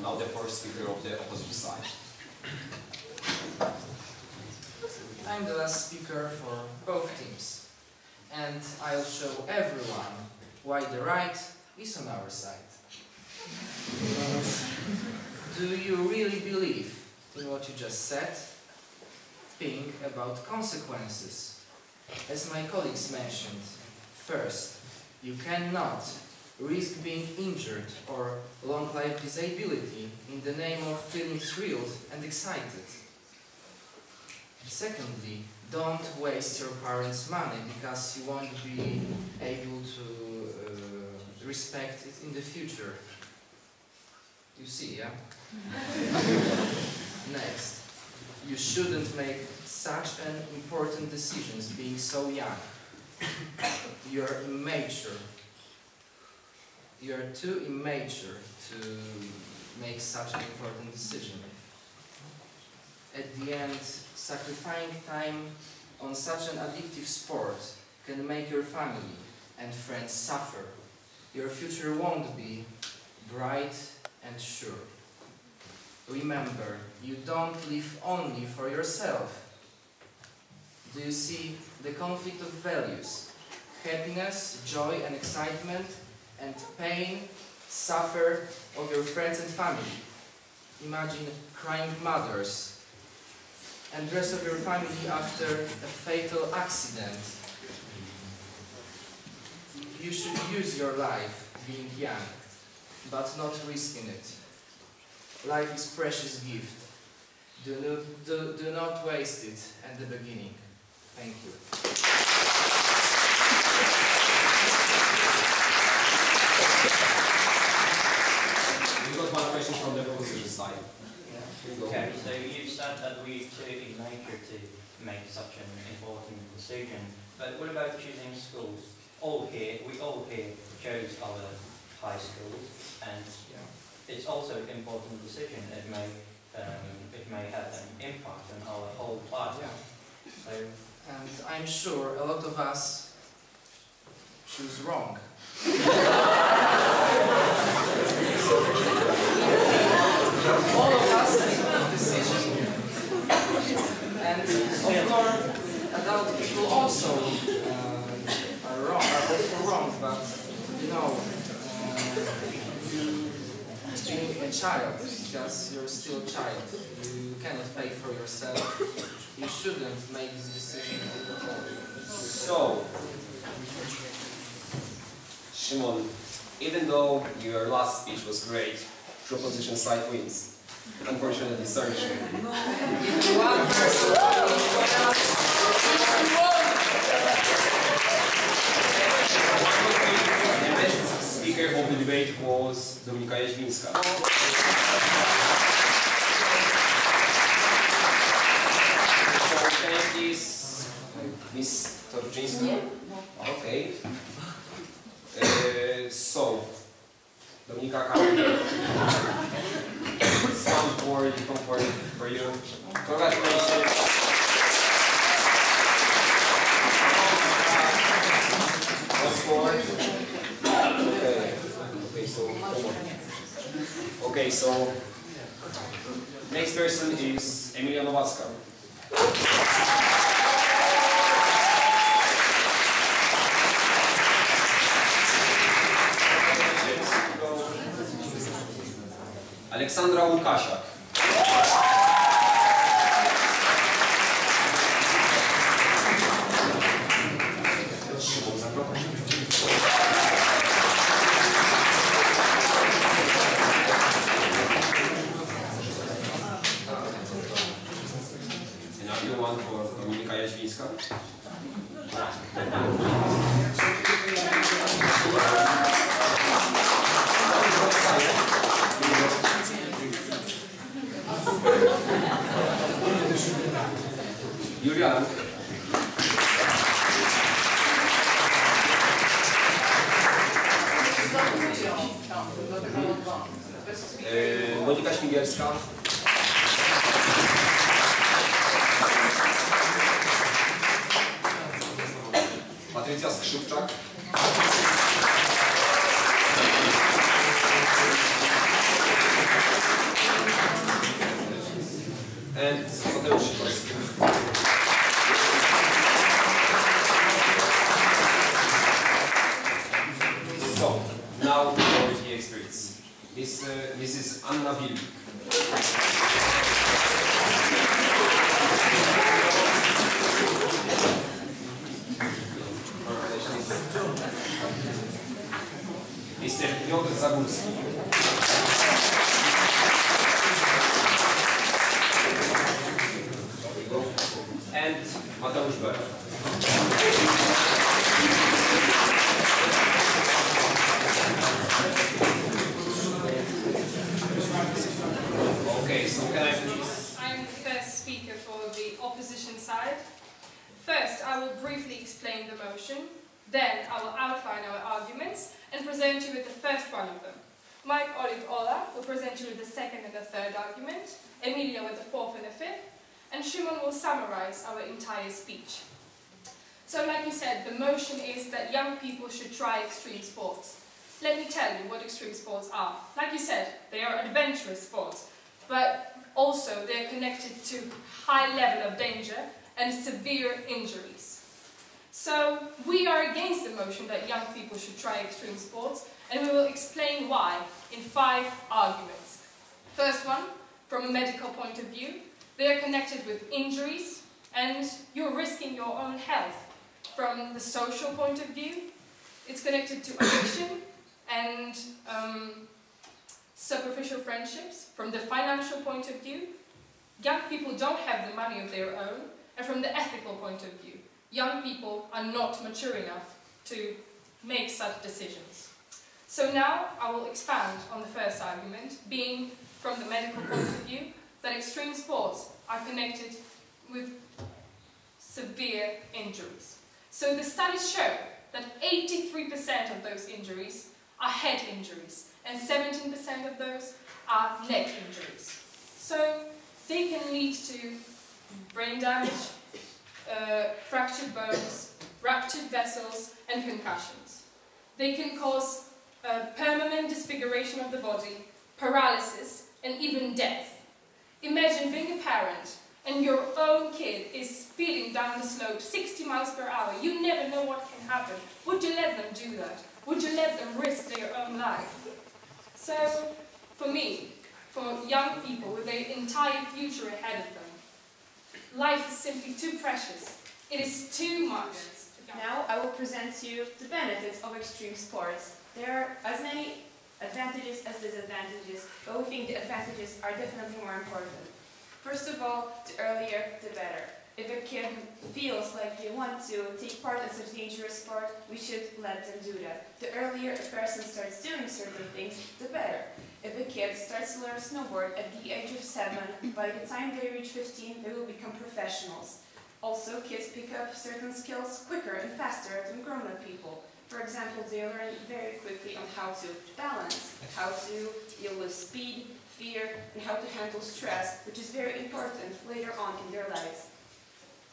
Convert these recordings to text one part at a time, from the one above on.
now the first speaker of the opposite side. I'm the last speaker for both teams, and I'll show everyone why the right is on our side. Do you really believe in what you just said? Think about consequences. As my colleagues mentioned, first, you cannot risk being injured or long life disability in the name of feeling thrilled and excited. Secondly, don't waste your parents' money because you won't be able to respect it in the future. You see, yeah? Next, you shouldn't make such an important decisions being so young. You're immature. You're too immature to make such an important decision. At the end, sacrificing time on such an addictive sport can make your family and friends suffer. Your future won't be bright and sure. Remember, you don't live only for yourself. Do you see the conflict of values? Happiness, joy and excitement, and pain, suffer of your friends and family. Imagine crying mothers and the rest of your family after a fatal accident. You should use your life being young, but not risking it. Life is a precious gift. Do not waste it at the beginning. Thank you. We've got one question from the opposition side. Yeah. Okay, so you said that we too immature to make such an important decision, but what about choosing schools? We all here chose our high schools, and it's also an important decision. It may have an impact on our whole life. Yeah. So, and I'm sure a lot of us choose wrong. All of us make a decision, and of course, adult people also are also wrong, but you know, being a child, because you're still a child, you cannot pay for yourself, you shouldn't make this decision. So, Szymon, even though your last speech was great, proposition side wins. Unfortunately, sorry, Szymon. One person. The best speaker of the debate was Dominika Jaźwińska. So, can I please, Miss Torczyńska? Okay. So, Dominika, sound word for you. Congratulations. Okay, so next person is Emilia Nowacka. Aleksandra Łukasiak. Another one for Dominika Jaźwińska. Julian. Monika Śmigierska. Patrycja Skrzypczak. and so, now we go with the experts. This is Anna Wilk. Mr. Piotr Zagórski. And Mateusz Ber. Okay, so can I please? I'm the first speaker for the opposition side. First, I will briefly explain the motion. Then, I will outline our arguments and present you with the first one of them. Mike Oleg Ola will present you with the second and the third argument, Emilia with the fourth and the fifth, and Shimon will summarize our entire speech. So, like you said, the motion is that young people should try extreme sports. Let me tell you what extreme sports are. Like you said, they are adventurous sports, but also they are connected to high level of danger and severe injuries. So, we are against the motion that young people should try extreme sports, and we will explain why in 5 arguments. First one, from a medical point of view, they are connected with injuries, and you're risking your own health. From the social point of view, it's connected to addiction and superficial friendships. From the financial point of view, young people don't have the money of their own, and from the ethical point of view, young people are not mature enough to make such decisions. So now I will expand on the first argument, being from the medical point of view, that extreme sports are connected with severe injuries. So the studies show that 83% of those injuries are head injuries, and 17% of those are leg injuries. So they can lead to brain damage, fractured bones, ruptured vessels, and concussions. They can cause permanent disfiguration of the body, paralysis, and even death. Imagine being a parent and your own kid is speeding down the slope 60 miles per hour. You never know what can happen. Would you let them do that? Would you let them risk their own life? So, for me, for young people with their entire future ahead of them, life is simply too precious. It is too much. Now I will present to you the benefits of extreme sports. There are as many advantages as disadvantages, but we think the advantages are definitely more important. First of all, the earlier, the better. If a kid feels like they want to take part in such a dangerous sport, we should let them do that. The earlier a person starts doing certain things, the better. If a kid starts to learn snowboard at the age of 7, by the time they reach 15, they will become professionals. Also, kids pick up certain skills quicker and faster than grown-up people. For example, they learn very quickly on how to balance, how to deal with speed, fear, and how to handle stress, which is very important later on in their lives.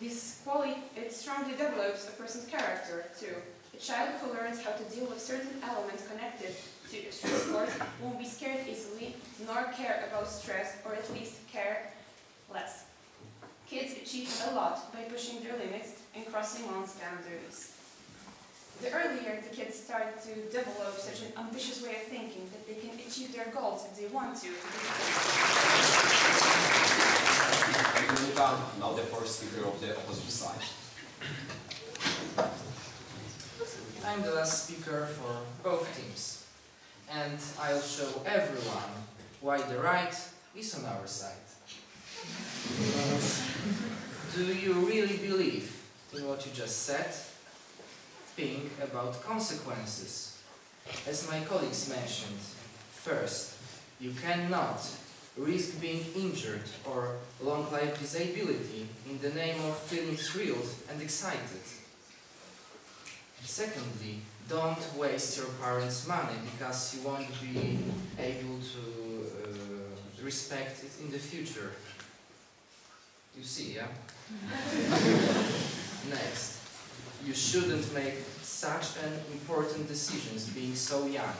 This quality, it strongly develops a person's character, too. A child who learns how to deal with certain elements connected to extreme sports won't be scared easily, nor care about stress, or at least care less. Kids achieve a lot by pushing their limits and crossing one's boundaries. The earlier the kids start to develop such an ambitious way of thinking that they can achieve their goals if they want to. Now the first speaker of the opposite side. I'm the last speaker for both teams, and I'll show everyone why the right is on our side. Do you really believe in what you just said? Think about consequences. As my colleagues mentioned, first, you cannot risk being injured or long life disability in the name of feeling thrilled and excited. Secondly, don't waste your parents' money because you won't be able to respect it in the future. You see, yeah? Next, you shouldn't make such an important decisions being so young.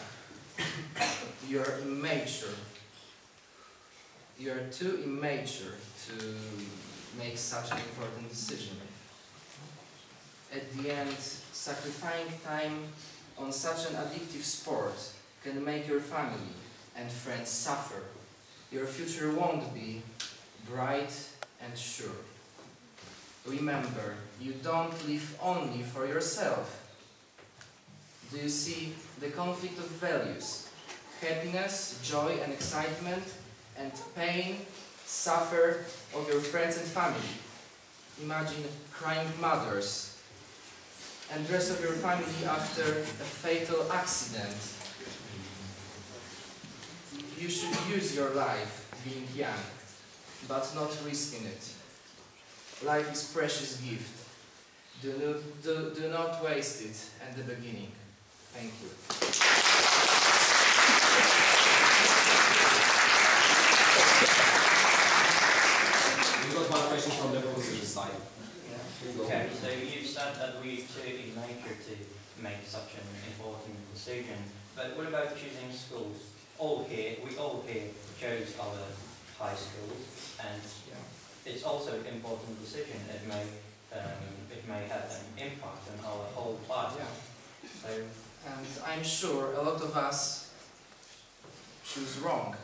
You're immature. You are too immature to make such an important decision. At the end, sacrificing time on such an addictive sport can make your family and friends suffer. Your future won't be bright and sure. Remember, you don't live only for yourself. Do you see the conflict of values? Happiness, joy and excitement, and pain, suffer of your friends and family. Imagine crying mothers and the rest of your family after a fatal accident. You should use your life being young, but not risking it. Life is a precious gift. Do not waste it at the beginning. Thank you. We got one question from the opposition side. Okay, so you've said that we too in nature to make such an important decision, but what about choosing schools? We all here chose our high schools, and it's also an important decision. It may have an impact on our whole life. So, and I'm sure a lot of us choose wrong.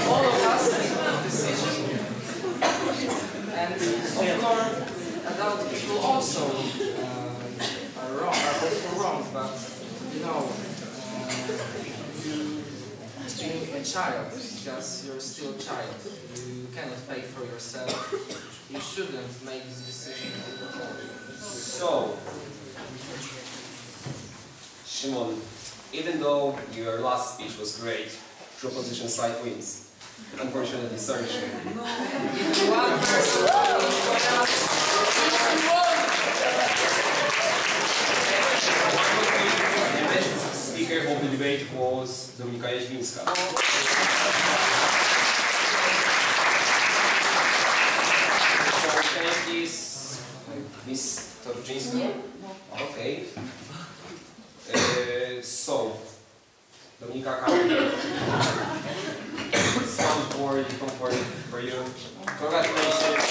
All of us make a decision, and of course, adult people also are also wrong. But you know, being a child, because you're still a child, you cannot pay for yourself. You shouldn't make this decision. So, Shimon, even though your last speech was great, proposition side wins. Unfortunately, sorry, Shimon. One person. The best speaker of the debate was Dominika Jaźwińska. So, can I please, Miss Torczyńska? Okay. So, Dominika, sound board for you. Congratulations.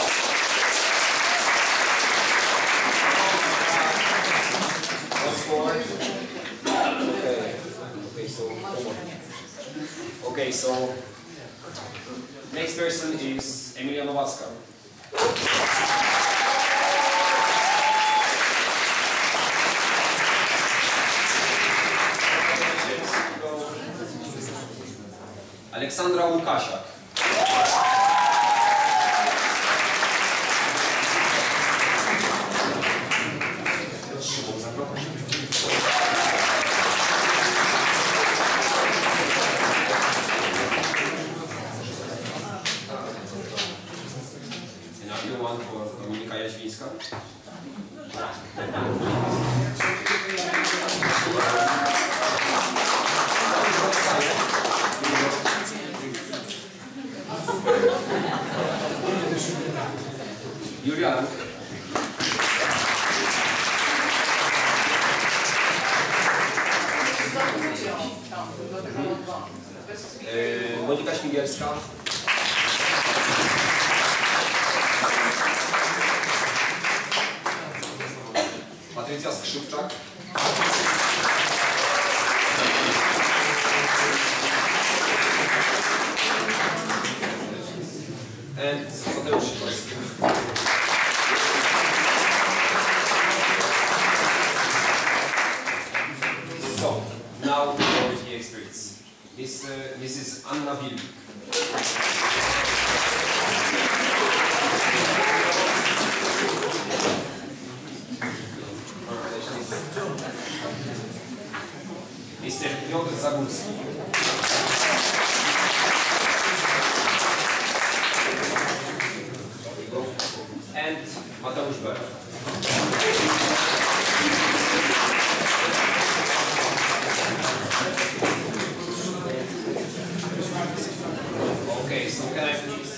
Okay, so next person is Emilia Nowacka. Aleksandra Łukasiak. Another one for Dominika Jaźwińska. Julian. Monika Śmigielska. Patrycja Skrzypczak. And Mateusz Sikorski. So, now we go with the experts. This is Anna Wilk. Mr. Piotr Zagórski. And Mateusz Ber. Okay, so can I please